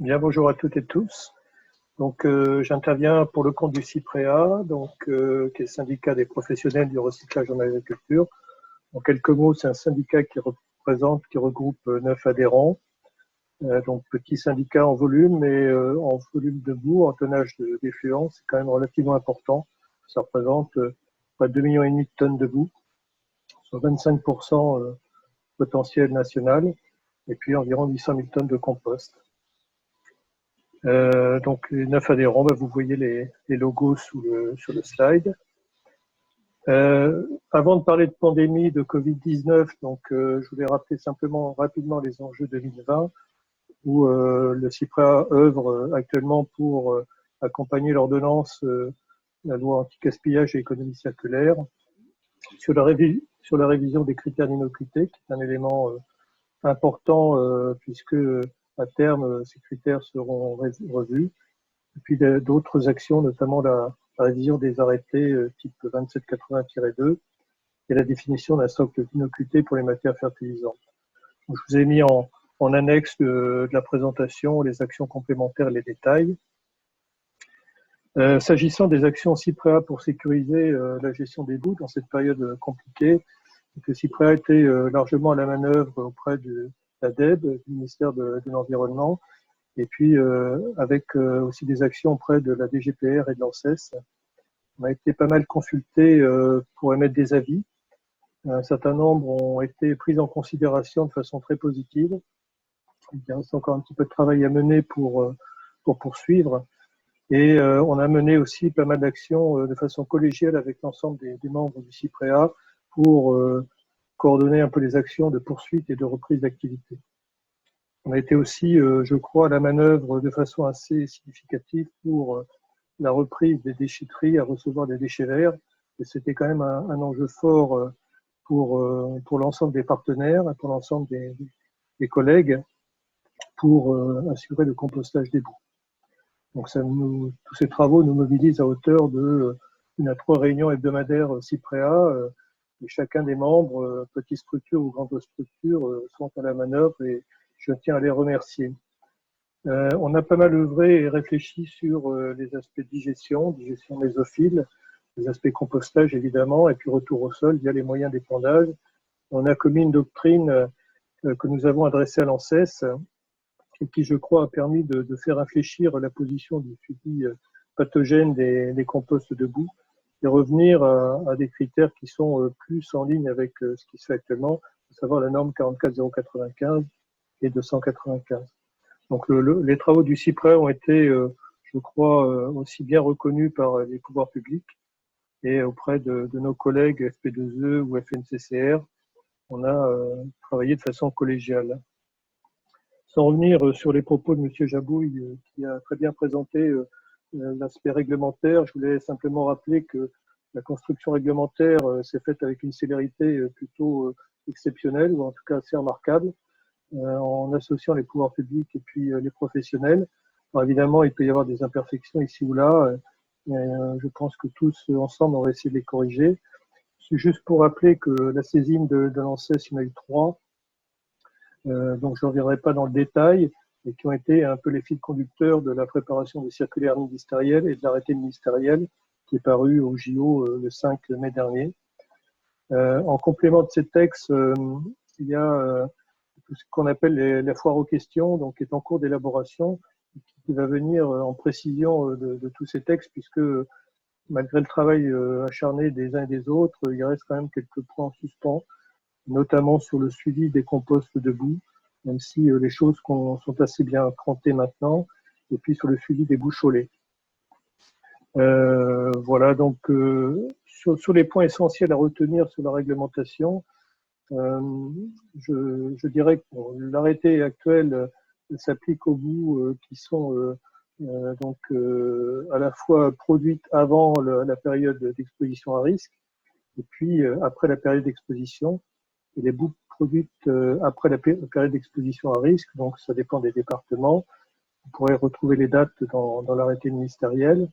Bien, bonjour à toutes et tous. J'interviens pour le compte du CIPREA, qui est le syndicat des professionnels du recyclage en agriculture. En quelques mots, c'est un syndicat qui regroupe 9 adhérents. Donc, petit syndicat en volume, mais en volume de boue, en tonnage d'effluents, c'est quand même relativement important. Ça représente près de 2,5 millions de tonnes de boue, soit 25% potentiel national, et puis environ 800 000 tonnes de compost. Donc les 9 adhérents, vous voyez les logos sur le slide. Avant de parler de pandémie de Covid-19, je voulais rappeler simplement rapidement les enjeux 2020, où le CIPREA œuvre actuellement pour accompagner l'ordonnance, la loi anti-gaspillage et économie circulaire, sur la révision des critères d'innocuité, qui est un élément important puisque à terme ces critères seront revus. Et puis d'autres actions, notamment la révision des arrêtés type 2780-2 et la définition d'un socle d'innocuité pour les matières fertilisantes. Donc, je vous ai mis en annexe de la présentation les actions complémentaires et les détails. S'agissant des actions CIPREA pour sécuriser la gestion des boues dans cette période compliquée, le CIPREA était largement à la manœuvre auprès de l'ADEB, du ministère de l'Environnement, et puis avec aussi des actions auprès de la DGPR et de l'ANSES. On a été pas mal consultés pour émettre des avis. Un certain nombre ont été pris en considération de façon très positive. Il reste encore un petit peu de travail à mener pour poursuivre. Et on a mené aussi pas mal d'actions de façon collégiale avec l'ensemble des membres du CIPREA pour coordonner un peu les actions de poursuite et de reprise d'activité. On a été aussi, je crois, à la manœuvre de façon assez significative pour la reprise des déchetteries à recevoir des déchets verts. Et c'était quand même un enjeu fort pour l'ensemble des partenaires, pour l'ensemble des collègues, pour assurer le compostage des boues. Donc tous ces travaux nous mobilisent à hauteur de 1 à 3 réunions hebdomadaires CIPREA, et chacun des membres, petites structures ou grandes structures, sont à la manœuvre et je tiens à les remercier. On a pas mal œuvré et réfléchi sur les aspects digestion mésophile, les aspects compostage évidemment, et puis retour au sol via les moyens d'épandage. On a commis une doctrine que nous avons adressée à l'ANSES et qui, je crois, a permis de faire réfléchir la position du suivi pathogène des composts de boue et revenir à des critères qui sont plus en ligne avec ce qui se fait actuellement, à savoir la norme 44095 et 295. Donc les travaux du CIPREA ont été, je crois, aussi bien reconnus par les pouvoirs publics et auprès de nos collègues FP2E ou FNCCR. On a travaillé de façon collégiale. Sans revenir sur les propos de M. Jabouille, qui a très bien présenté l'aspect réglementaire, je voulais simplement rappeler que la construction réglementaire s'est faite avec une célérité plutôt exceptionnelle, ou en tout cas assez remarquable, en associant les pouvoirs publics et puis les professionnels. Alors évidemment, il peut y avoir des imperfections ici ou là, mais je pense que tous ensemble, on va essayer de les corriger. C'est juste pour rappeler que la saisine de l'ANSES, il y en a eu 3, donc je ne reviendrai pas dans le détail, mais qui ont été un peu les fils conducteurs de la préparation des circulaires ministériels et de l'arrêté ministériel qui est paru au JO le 5 mai dernier. En complément de ces textes, il y a tout ce qu'on appelle la foire aux questions, donc qui est en cours d'élaboration, qui va venir en précision de tous ces textes, puisque malgré le travail acharné des uns et des autres, il reste quand même quelques points en suspens, notamment sur le suivi des composts de boue, même si les choses sont assez bien crantées maintenant, et puis sur le suivi des boues cholées. Voilà, donc sur les points essentiels à retenir sur la réglementation, je dirais que l'arrêté actuel s'applique aux boues qui sont à la fois produites avant la période d'exposition à risque et puis après la période d'exposition. Et les boues produites après la période d'exposition à risque, donc ça dépend des départements. Vous pourrez retrouver les dates dans l'arrêté ministériel.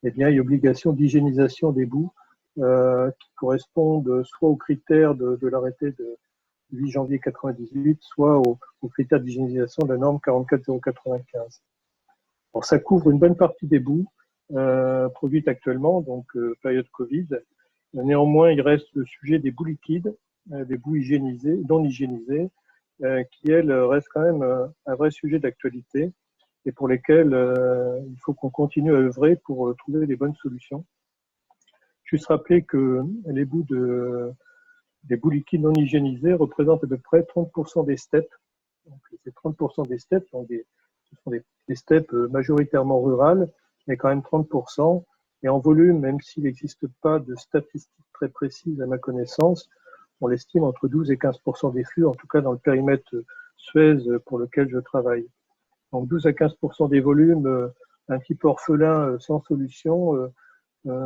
Eh bien, il y a obligation d'hygiénisation des boues qui correspondent soit aux critères de l'arrêté 8 janvier 1998, soit aux critères d'hygiénisation de la norme 44095. Alors, ça couvre une bonne partie des boues produites actuellement, donc période Covid. Néanmoins, il reste le sujet des boues liquides, des boues hygiénisées, non hygiénisées, qui, elles, restent quand même un vrai sujet d'actualité et pour lesquelles il faut qu'on continue à œuvrer pour trouver des bonnes solutions. Juste rappeler que les des boues liquides non hygiénisées représentent à peu près 30% des steppes. Donc, c'est 30% des steppes, donc ce sont des steppes majoritairement rurales, mais quand même 30%. Et en volume, même s'il n'existe pas de statistiques très précises à ma connaissance, on l'estime entre 12 et 15% des flux, en tout cas dans le périmètre Suez pour lequel je travaille. Donc 12 à 15% des volumes, un petit peu orphelin, sans solution,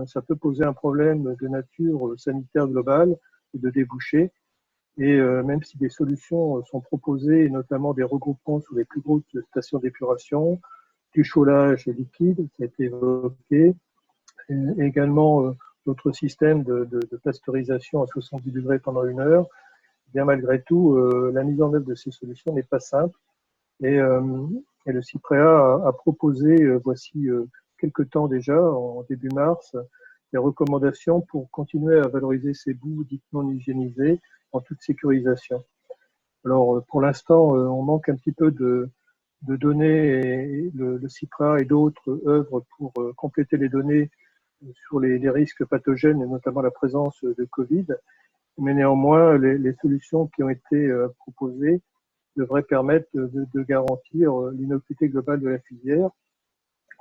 ça peut poser un problème de nature sanitaire globale et de débouchés. Et même si des solutions sont proposées, notamment des regroupements sur les plus grosses stations d'épuration, du chaulage liquide, qui a été évoqué, et également d'autres systèmes de pasteurisation à 70 degrés pendant 1 heure, bien malgré tout, la mise en œuvre de ces solutions n'est pas simple. Et le CIPREA a proposé, voici quelques temps déjà, en début mars, des recommandations pour continuer à valoriser ces boues dites non hygiénisées en toute sécurisation. Alors, pour l'instant, on manque un petit peu de données et le CIPREA et d'autres œuvrent pour compléter les données sur les risques pathogènes et notamment la présence de Covid. Mais néanmoins, les solutions qui ont été proposées devraient permettre de garantir l'innocuité globale de la filière,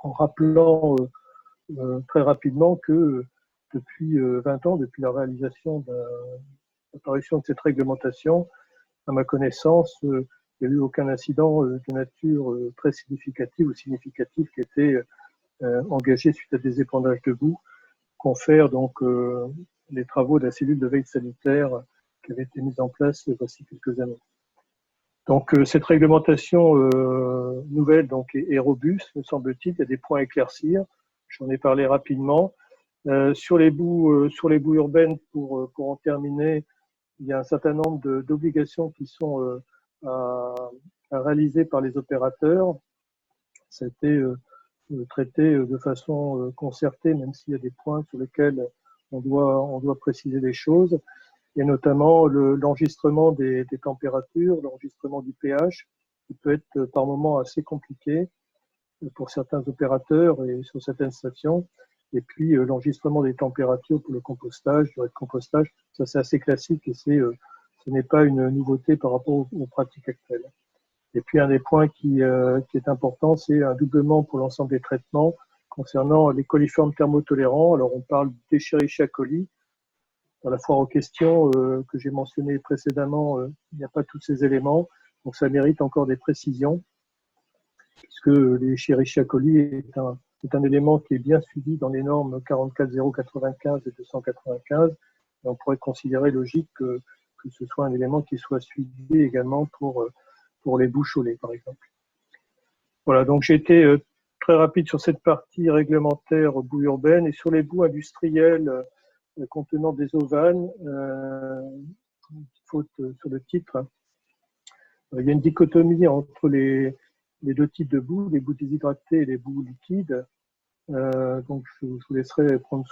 en rappelant très rapidement que depuis 20 ans, depuis la réalisation de l'apparition de cette réglementation, à ma connaissance, il n'y a eu aucun incident de nature très significative ou significatif qui était engagé suite à des épandages de boue, confère donc les travaux de la cellule de veille sanitaire qui avait été mise en place voici quelques années. Donc cette réglementation nouvelle donc est robuste, me semble-t-il. Il y a des points à éclaircir. J'en ai parlé rapidement. Sur les boues urbaines, pour en terminer, il y a un certain nombre d'obligations qui sont à réaliser par les opérateurs. Ça a été traité de façon concertée, même s'il y a des points sur lesquels on doit préciser les choses. Il y a notamment l'enregistrement des températures, l'enregistrement du pH, qui peut être par moments assez compliqué pour certains opérateurs et sur certaines stations. Et puis l'enregistrement des températures pour le compostage, durée de compostage, ça c'est assez classique et ce n'est pas une nouveauté par rapport aux pratiques actuelles. Et puis un des points qui est important, c'est un doublement pour l'ensemble des traitements concernant les coliformes thermotolérants. Alors on parle d'Escherichia coli. Dans la foire aux questions que j'ai mentionné précédemment, il n'y a pas tous ces éléments, donc ça mérite encore des précisions, puisque l'Escherichia coli est un élément qui est bien suivi dans les normes 44095 et 295, et on pourrait considérer logique que ce soit un élément qui soit suivi également pour les boues chaulées, par exemple. Voilà, donc j'ai été très rapide sur cette partie réglementaire boues urbaines et sur les boues industrielles contenant des ovanes, faute sur le titre. Il y a une dichotomie entre les deux types de boues, les boues déshydratées et les boues liquides. Donc je vous laisserai prendre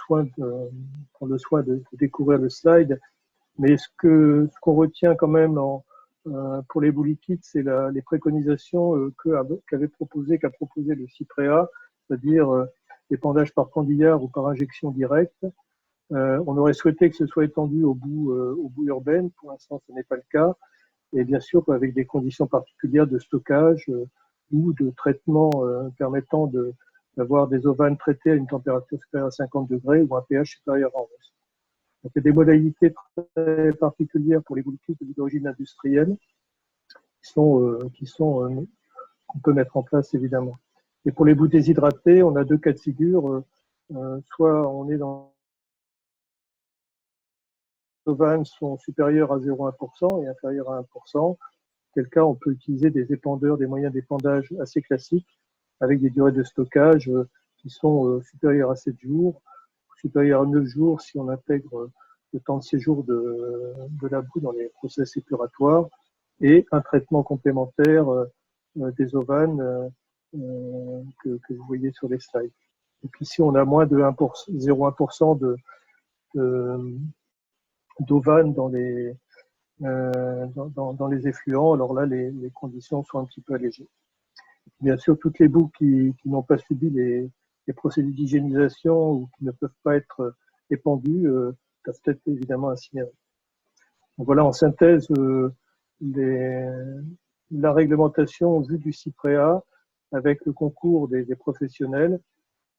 le soin de découvrir le slide. Mais ce qu'on retient quand même pour les boues liquides, c'est les préconisations qu'a proposé le CIPREA, c'est-à-dire l'épandage par pendillard ou par injection directe. On aurait souhaité que ce soit étendu aux boues urbaines. Pour l'instant, ce n'est pas le cas. Et bien sûr, avec des conditions particulières de stockage ou de traitement permettant d'avoir des ovanes traitées à une température supérieure à 50 degrés ou un pH supérieur à 11. Donc, il y a des modalités très particulières pour les boues liquides d'origine industrielle qu'on peut mettre en place, évidemment. Et pour les boues déshydratées, on a deux cas de figure. Soit on est dans les ovanes sont supérieures à 0,1% et inférieures à 1%. Quel cas on peut utiliser des épandeurs, des moyens d'épandage assez classiques avec des durées de stockage qui sont supérieures à 7 jours, supérieures à 9 jours si on intègre le temps de séjour de la boue dans les process épuratoires et un traitement complémentaire des ovanes que vous voyez sur les slides. Donc ici, on a moins de 0,1% d'ovanes dans les effluents. Alors là, les conditions sont un petit peu allégées. Bien sûr, toutes les boues qui n'ont pas subi les procédures d'hygiénisation ou qui ne peuvent pas être épandues peuvent être évidemment incinérées. Donc voilà, en synthèse, la réglementation vue du CIPREA avec le concours des professionnels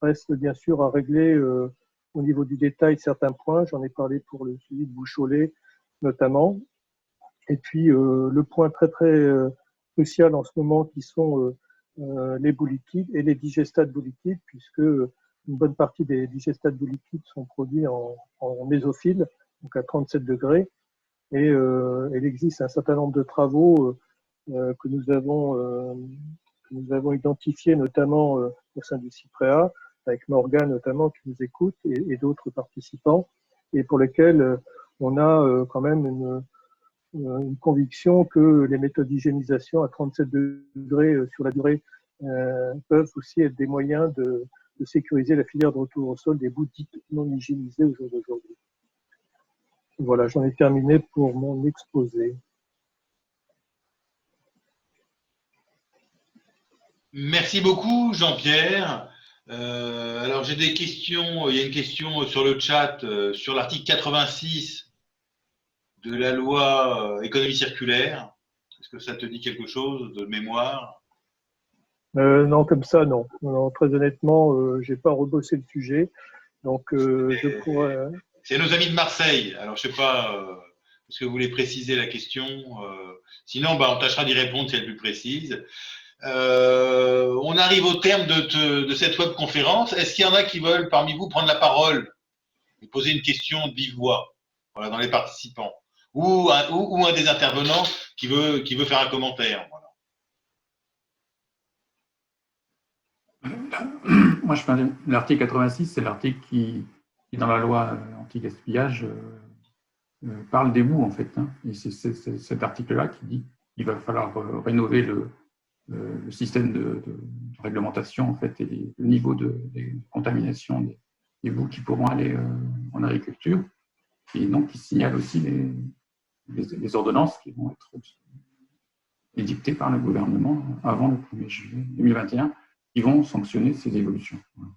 reste bien sûr à régler au niveau du détail certains points. J'en ai parlé pour le suivi de Boucholet notamment. Et puis le point très crucial en ce moment qui sont les boues liquides et les digestats de boues liquides, puisque une bonne partie des digestats de boues liquides sont produits en mésophiles, donc à 37 degrés. Et il existe un certain nombre de travaux que nous avons identifiés, notamment au sein du CIPREA, avec Morgane notamment qui nous écoute et d'autres participants, et pour lesquels on a quand même une conviction que les méthodes d'hygiénisation à 37 degrés sur la durée peuvent aussi être des moyens de sécuriser la filière de retour au sol des boues dites non hygiénisées au jour d'aujourd'hui. Voilà, j'en ai terminé pour mon exposé. Merci beaucoup, Jean-Pierre. Alors, j'ai des questions. Il y a une question sur le chat sur l'article 86 de la loi économie circulaire. Est-ce que ça te dit quelque chose de mémoire? Non, comme ça, non. Non, très honnêtement, j'ai pas rebossé le sujet, donc je pourrais. C'est nos amis de Marseille. Alors, je sais pas, est-ce que vous voulez préciser la question? Sinon, bah, on tâchera d'y répondre si elle est plus précise. On arrive au terme de cette webconférence. Est-ce qu'il y en a qui veulent parmi vous prendre la parole et poser une question de vive voix, voilà, dans les participants, ou un des intervenants qui veut faire un commentaire, voilà. Moi, je parle de l'article 86, c'est l'article qui, dans la loi anti-gaspillage, parle des boues, en fait. Hein. Et c'est cet article-là qui dit qu'il va falloir rénover le système de réglementation, en fait, et le niveau de contamination des boues qui pourront aller en agriculture. Et donc, il signale aussi les ordonnances qui vont être édictées par le gouvernement avant le 1er juillet 2021, qui vont sanctionner ces évolutions. Voilà.